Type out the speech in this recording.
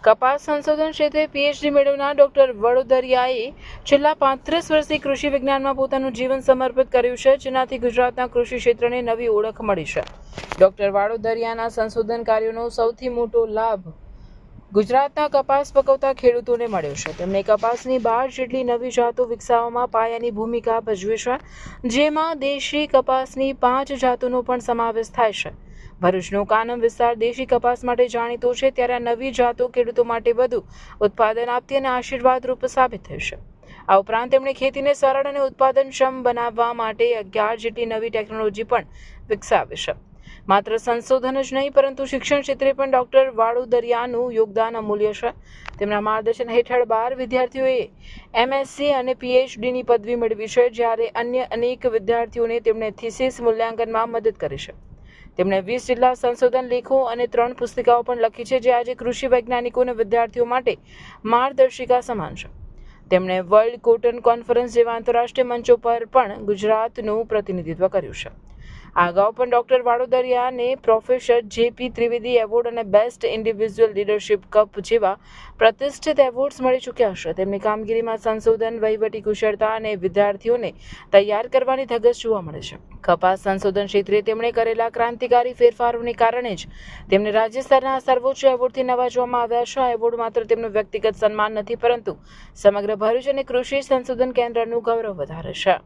કપાસ સંશોધન ક્ષેત્રે પીએચડી મેળવનાર ડોક્ટર વડોદરિયાએ છેલ્લા 35 વર્ષથી કૃષિ વિજ્ઞાનમાં પોતાનું જીવન સમર્પિત કર્યું છે, જેનાથી ગુજરાતના કૃષિ ક્ષેત્રને નવી ઓળખ મળી છે. ડોક્ટર વડોદરિયાના સંશોધન કાર્યોનો સૌથી મોટો લાભ ગુજરાતના કપાસ પકવતા ખેડૂતોને મળ્યો છે. તેમણે કપાસની 12 જેટલી નવી જાતો વિકસાવવામાં પાયાની ભૂમિકા ભજવી છે, જેમાં દેશી કપાસની 5 જાતોનો પણ સમાવેશ થાય છે. ભરૂચનો કાનમ વિસ્તાર દેશી કપાસ માટે જાણીતો છે, ત્યારે આ નવી જાતો ખેડૂતો માટે વધુ ઉત્પાદન આપતી અને આશીર્વાદરૂપ સાબિત થઈ છે. આ ઉપરાંત તેમણે ખેતીને સરળ અને ઉત્પાદનક્ષમ બનાવવા માટે 11 જેટલી નવી ટેકનોલોજી પણ વિકસાવી છે. માત્ર સંશોધન જ નહીં, પરંતુ શિક્ષણ ક્ષેત્રે પણ ડોક્ટર વાડોદરિયાનું યોગદાન અમૂલ્ય છે. તેમના માર્ગદર્શન હેઠળ 12 વિદ્યાર્થીઓએ એમએસસી અને પીએચડીની પદવી મેળવી છે, જ્યારે અન્ય અનેક વિદ્યાર્થીઓને તેમણે થીસીસ મૂલ્યાંકનમાં મદદ કરી છે. તેમણે 20 જેટલા સંશોધન લેખો અને 3 પુસ્તિકાઓ પણ લખી છે, જે આજે કૃષિ વૈજ્ઞાનિકો અને વિદ્યાર્થીઓ માટે માર્ગદર્શિકા સમાન છે. તેમણે વર્લ્ડ કોટન કોન્ફરન્સ જેવા આંતરરાષ્ટ્રીય મંચો પર પણ ગુજરાતનું પ્રતિનિધિત્વ કર્યું છે. આ અગાઉ પણ ડોક્ટર વાડોદરિયાને પ્રોફેસર જેપી ત્રિવેદી એવોર્ડ અને બેસ્ટ ઇન્ડિવિજ્યુઅલ લીડરશિપ કપ જેવા પ્રતિષ્ઠિત એવોર્ડ્સ મળી ચૂક્યા છે. તેમની કામગીરીમાં સંશોધન, વહીવટી કુશળતા અને વિદ્યાર્થીઓને તૈયાર કરવાની ધગશ જોવા મળે છે. કપાસ સંશોધન ક્ષેત્રે તેમણે કરેલા ક્રાંતિકારી ફેરફારોને કારણે જ તેમને રાજ્ય સ્તરના સર્વોચ્ચ એવોર્ડથી નવાજવામાં આવ્યા છે. આ એવોર્ડ માત્ર તેમનું વ્યક્તિગત સન્માન નથી, પરંતુ સમગ્ર ભરૂચ અને કૃષિ સંશોધન કેન્દ્રનું ગૌરવ વધારે છે.